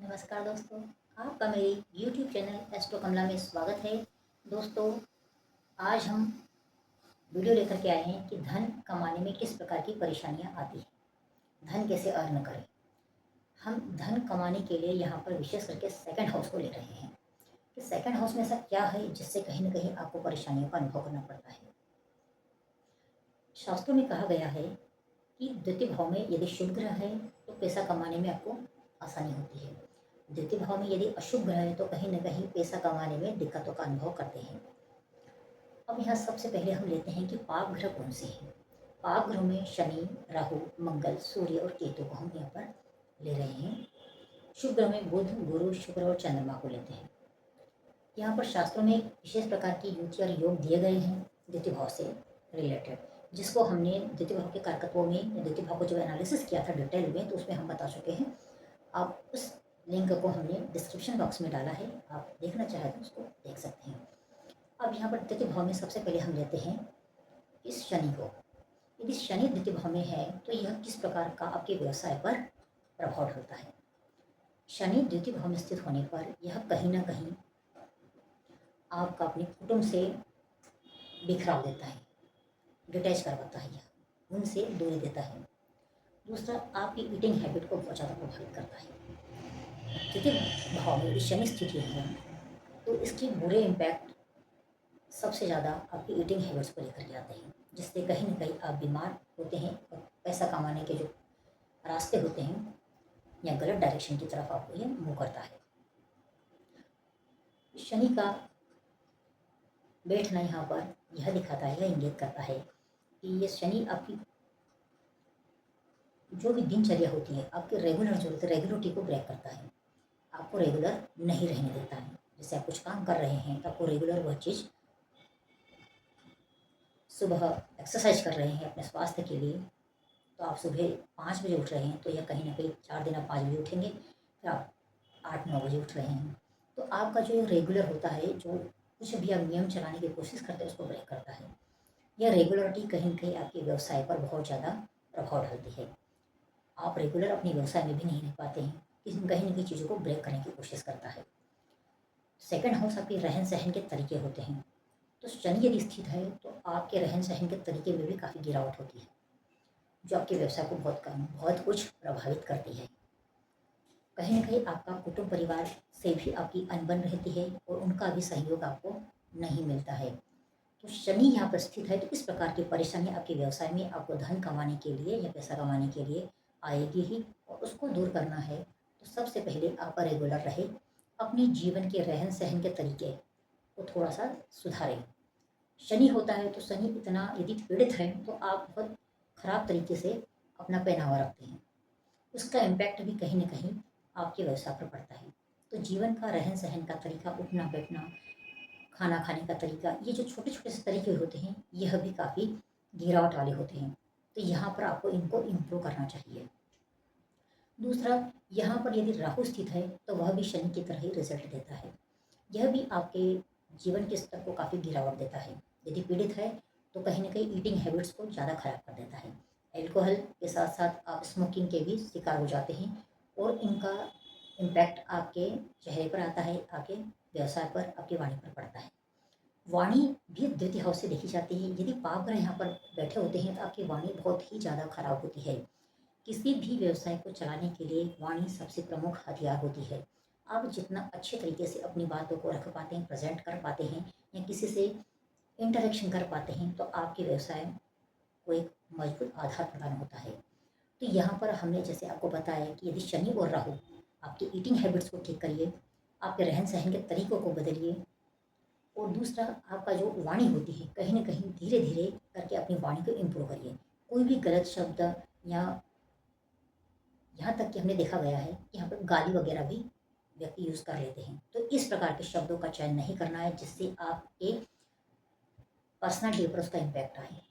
नमस्कार दोस्तों, आपका मेरे YouTube चैनल एस्ट्रो कमला में स्वागत है। दोस्तों, आज हम वीडियो लेकर के आए हैं कि धन कमाने में किस प्रकार की परेशानियां आती हैं, धन कैसे अर्न करें। हम धन कमाने के लिए यहाँ पर विशेष करके सेकंड हाउस को ले रहे हैं कि सेकंड हाउस में ऐसा क्या है जिससे कहीं न कहीं आपको परेशानियों का अनुभव करना पड़ता है। शास्त्रों में कहा गया है कि द्वितीय भाव में यदि शुभ ग्रह है तो पैसा कमाने में आपको आसानी होती है। द्वितीय भाव में यदि अशुभ ग्रह है तो कहीं न कहीं पैसा कमाने में दिक्कतों का अनुभव करते हैं। अब यहाँ सबसे पहले हम लेते हैं कि पाप ग्रह कौन से हैं। पाप ग्रहों में शनि, राहु, मंगल, सूर्य और केतु को हम यहाँ पर ले रहे हैं। शुभ ग्रह में बुध, गुरु, शुक्र और चंद्रमा को लेते हैं। यहाँ पर शास्त्रों में एक विशेष प्रकार की युति और योग दिए गए हैं द्वितीय भाव से रिलेटेड, जिसको हमने द्वितीय भाव के कारकत्वों में या द्वितीय भाव को जब एनालिसिस किया था डिटेल में, तो उसमें हम बता चुके हैं। आप उस लिंक को हमने डिस्क्रिप्शन बॉक्स में डाला है, आप देखना चाहें तो उसको देख सकते हैं। अब यहाँ पर द्वितीय भाव में सबसे पहले हम लेते हैं इस शनि को। यदि शनि द्वितीय भाव में है तो यह किस प्रकार का आपके व्यवसाय पर प्रभाव डालता है। शनि द्वितीय भाव में स्थित होने पर यह कहीं ना कहीं आपका अपने कुटुंब से बिखराव देता है, डिटैच करवाता है, यह उनसे दूरी देता है। दूसरा, आपकी ईटिंग हैबिट को बहुत ज़्यादा प्रभावित करता है। द्वितीय भाव में यदि शनि स्थिति है तो इसके बुरे इम्पैक्ट सबसे ज़्यादा आपकी ईटिंग हैबिट्स को लेकर के आते हैं, जिससे कहीं न कहीं आप बीमार होते हैं और पैसा कमाने के जो रास्ते होते हैं या गलत डायरेक्शन की तरफ आपको ये मूव करता है। शनि का बैठना यहाँ पर यह दिखाता है, यह इंगित करता है कि ये शनि आपकी जो भी दिनचर्या होती है, आपके रेगुलर जो होते हैं रेगुलरिटी को ब्रेक करता है, आपको रेगुलर नहीं रहने देता है। जैसे आप कुछ काम कर रहे हैं तो आपको रेगुलर वह चीज़, सुबह एक्सरसाइज कर रहे हैं अपने स्वास्थ्य के लिए, तो आप सुबह 5 बजे उठ रहे हैं, तो यह कहीं न कहीं 4 दिन आप 5 बजे उठेंगे, फिर आप 8-9 बजे उठ रहे हैं। तो आपका जो रेगुलर होता है, जो कुछ भी आप नियम चलाने की कोशिश करते हैं, उसको ब्रेक करता है। यह रेगुलरिटी कहीं न कहीं आपके व्यवसाय पर बहुत ज़्यादा प्रभाव डालती है। आप रेगुलर अपने व्यवसाय में भी नहीं रह पाते हैं, कहीं न कहीं चीज़ों को ब्रेक करने की कोशिश करता है। सेकंड हाउस आपके रहन-सहन के तरीके होते हैं। तो शनि यदि स्थित है तो आपके रहन-सहन के तरीके में भी काफ़ी गिरावट होती है, जो आपके व्यवसाय को बहुत कुछ प्रभावित करती है। कहीं न कहीं आपका कुटुंब परिवार से भी आपकी अनबन रहती है और उनका भी सहयोग आपको नहीं मिलता है। तो शनि यहाँ पर स्थित है तो इस प्रकार की परेशानी आपके व्यवसाय में आपको धन कमाने के लिए या पैसा कमाने के लिए आएगी ही, और उसको दूर करना है तो सबसे पहले आप रेगुलर रहे, अपने जीवन के रहन-सहन के तरीके को थोड़ा-सा सुधारें। शनि होता है तो शनि इतना यदि पीड़ित है तो आप बहुत खराब तरीके से अपना पहनावा रखते हैं, उसका इम्पैक्ट भी कहीं न कहीं आपके व्यवसाय पर पड़ता है। तो जीवन का रहन-सहन का तरीका, उठना-बैठना, खाना खाने का तरीका, ये जो छोटे-छोटे से तरीके होते हैं, यह भी काफ़ी गिरावट वाले होते हैं। तो यहाँ पर आपको इनको इम्प्रूव करना चाहिए। दूसरा, यहाँ पर यदि राहु स्थित है तो वह भी शनि की तरह ही रिज़ल्ट देता है। यह भी आपके जीवन के स्तर को काफ़ी गिरावट देता है। यदि पीड़ित है तो कहीं न कहीं ईटिंग हैबिट्स को ज़्यादा खराब कर देता है। अल्कोहल के साथ-साथ आप स्मोकिंग के भी शिकार हो जाते हैं और इनका इम्पैक्ट आपके चेहरे पर आता है, आपके व्यवसाय पर, आपकी वाणी पर पड़ता है। वाणी भी द्वितीय हाउस से देखी जाती है। यदि पाप ग्रह यहाँ पर बैठे होते हैं तो आपकी वाणी बहुत ही ज़्यादा खराब होती है। किसी भी व्यवसाय को चलाने के लिए वाणी सबसे प्रमुख हथियार होती है। आप जितना अच्छे तरीके से अपनी बातों को रख पाते हैं, प्रेज़ेंट कर पाते हैं या किसी से इंटरेक्शन कर पाते हैं, तो आपके व्यवसाय को एक मजबूत आधार प्रदान होता है। तो यहाँ पर हमने जैसे आपको बताया कि यदि शनि और राहु, आपकी ईटिंग हैबिट्स को ठीक करिए, आपके रहन-सहन के तरीकों को बदलिए, और दूसरा, आपका जो वाणी होती है, कहीं न कहीं धीरे-धीरे करके अपनी वाणी को इम्प्रूव करिए। कोई भी गलत शब्द, या यहाँ तक कि हमने देखा गया है कि यहाँ पर गाली वगैरह भी व्यक्ति यूज़ कर लेते हैं। तो इस प्रकार के शब्दों का चयन नहीं करना है जिससे आपके पर्सनैलिटी पर उसका इम्पैक्ट आए।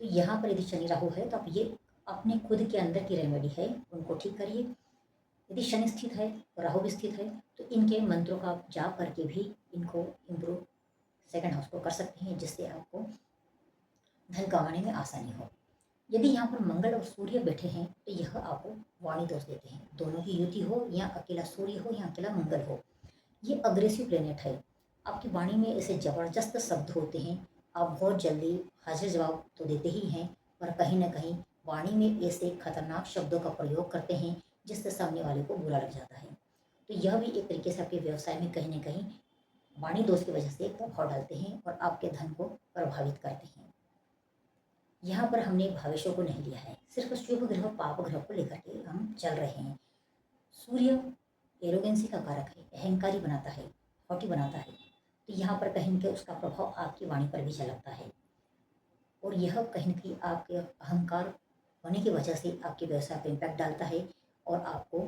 तो यहाँ पर यदि शनि राहु है तो आप ये अपने खुद के अंदर की रेमेडी है, उनको ठीक करिए। यदि शनि स्थित है, राहु भी स्थित है, तो इनके मंत्रों का आप जाप करके भी इनको इम्प्रूव सेकंड हाउस को कर सकते हैं, जिससे आपको धन कमाने में आसानी हो। यदि यहाँ पर मंगल और सूर्य बैठे हैं तो यह आपको वाणी दोष देते हैं। दोनों की युति हो या अकेला सूर्य हो या अकेला मंगल हो, ये अग्रेसिव प्लेनेट है। आपकी वाणी में ऐसे जबरदस्त शब्द होते हैं, आप बहुत जल्दी हाजिर जवाब तो देते ही हैं, पर कहीं ना कहीं वाणी में ऐसे खतरनाक शब्दों का प्रयोग करते हैं जिससे सामने वाले को बुरा लग जाता है। तो यह भी एक तरीके से आपके व्यवसाय में कहीं ना कहीं वाणी दोष की वजह से प्रभाव डालते हैं और आपके धन को प्रभावित करते हैं। यहाँ पर हमने भविष्य को नहीं लिया है, सिर्फ शुभ ग्रह पाप ग्रह को लेकर के हम चल रहे हैं। सूर्य एरोगेंसी का कारक है, अहंकारी बनाता है, हौटी बनाता है। तो यहाँ पर कहीं के उसका प्रभाव आपकी वाणी पर भी झलकता है और यह कहीं न कहीं आपके अहंकार होने की वजह से आपके व्यवसाय पर इम्पैक्ट डालता है और आपको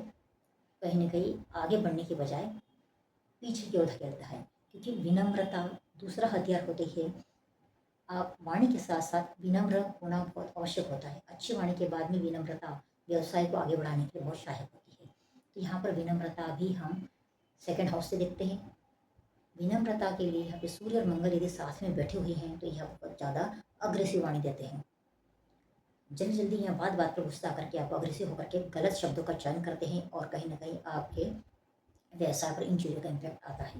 कहीं न कहीं आगे बढ़ने की बजाय पीछे की ओर धकेलता है। क्योंकि विनम्रता दूसरा हथियार होती है। आप वाणी के साथ साथ विनम्र होना बहुत आवश्यक होता है। अच्छी वाणी के बाद में विनम्रता व्यवसाय को आगे बढ़ाने के लिए बहुत सहायक होती है। तो यहाँ पर विनम्रता भी हम सेकंड हाउस से देखते हैं। विनम्रता के लिए यहाँ पे सूर्य और मंगल यदि साथ में बैठे हुए हैं तो यह बहुत ज़्यादा अग्रेसिव वाणी देते हैं। जल्दी जल्दी यहाँ बात बात पर गुस्सा करके आप अग्रेसिव होकर के गलत शब्दों का चयन करते हैं और कहीं ना कहीं आपके व्यवसाय पर इन चीज़ों का इम्पैक्ट आता है।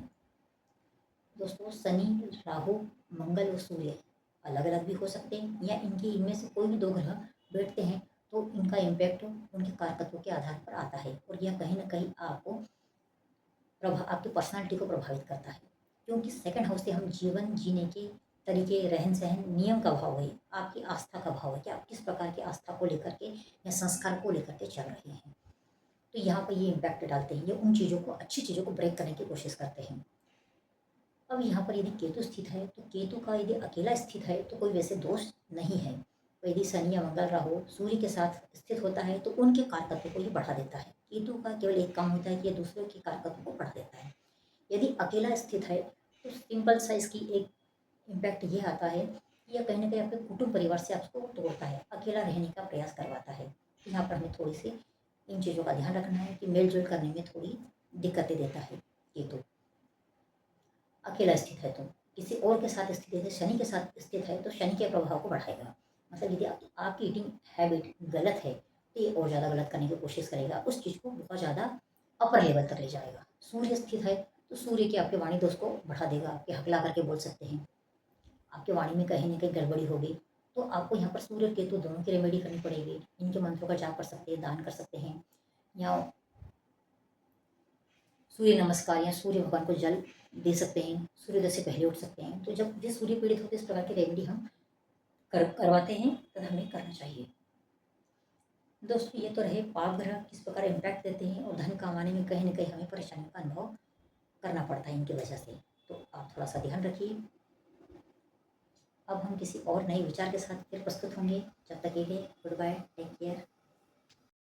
दोस्तों, शनि, राहु, मंगल और सूर्य अलग अलग भी हो सकते हैं या इनमें से कोई भी दो ग्रह बैठते हैं तो इनका इम्पैक्ट उनके कारकत्व के आधार पर आता है और यह कहीं ना कहीं आपको आपकी पर्सनालिटी को प्रभावित करता है। क्योंकि सेकंड हाउस से हम जीवन जीने के तरीके, रहन सहन, नियम का भाव है, आपकी आस्था का भाव है कि आप किस प्रकार की आस्था को लेकर के या संस्कार को लेकर के चल रहे हैं। तो यहाँ पर ये इम्पैक्ट डालते हैं, ये उन चीज़ों को, अच्छी चीज़ों को ब्रेक करने की कोशिश करते हैं। अब यहाँ पर यदि केतु स्थित है तो केतु का यदि अकेला स्थित है तो कोई वैसे दोष नहीं है। तो यदि शनि या मंगल राहु सूर्य के साथ स्थित होता है तो उनके कारकत्व को ये बढ़ा देता है। केतु का केवल एक काम होता है कि ये दूसरों के कारकत्व को बढ़ा देता है। यदि अकेला स्थित है तो सिंपल सा इसकी एक इम्पैक्ट ये आता है कि यह कहीं ना कहीं आपके कुटुंब परिवार से आपको तोड़ता है, अकेला रहने का प्रयास करवाता है। तो यहाँ पर हमें थोड़ी सी इन चीज़ों का ध्यान रखना है कि मेलजोल करने में थोड़ी दिक्कतें देता है केतु। अकेला स्थित है तो किसी और के साथ स्थित है, शनि के साथ स्थित है तो शनि के प्रभाव को बढ़ाएगा। मतलब यदि आपकी ईटिंग हैबिट गलत है तो ये और ज़्यादा गलत करने की कोशिश करेगा, उस चीज़ को बहुत ज़्यादा अपर लेवल तक ले जाएगा। सूर्य स्थित है तो सूर्य के आपके वाणी दोष को बढ़ा देगा, आपके हकला करके बोल सकते हैं, आपके वाणी में कहीं ना कहीं गड़बड़ी होगी। तो आपको यहाँ पर सूर्य केतु दोनों की रेमेडी करनी पड़ेगी। इनके मंत्रों का जाप कर सकते हैं, दान कर सकते हैं या सूर्य नमस्कार या सूर्य भगवान को जल दे सकते हैं, सूर्योदय से पहले उठ सकते हैं। तो जब जिस सूर्य पीड़ित होते हैं इस प्रकार की रेमेडी हम करवाते हैं तथा हमें करना चाहिए। दोस्तों, ये तो रहे पाप ग्रह किस प्रकार इम्पैक्ट देते हैं और धन कमाने में कहीं ना कहीं हमें परेशानी का अनुभव करना पड़ता है इनकी वजह से। तो आप थोड़ा सा ध्यान रखिए। अब हम किसी और नए विचार के साथ फिर प्रस्तुत होंगे। जब तक के लिए गुड बाय, टेक केयर।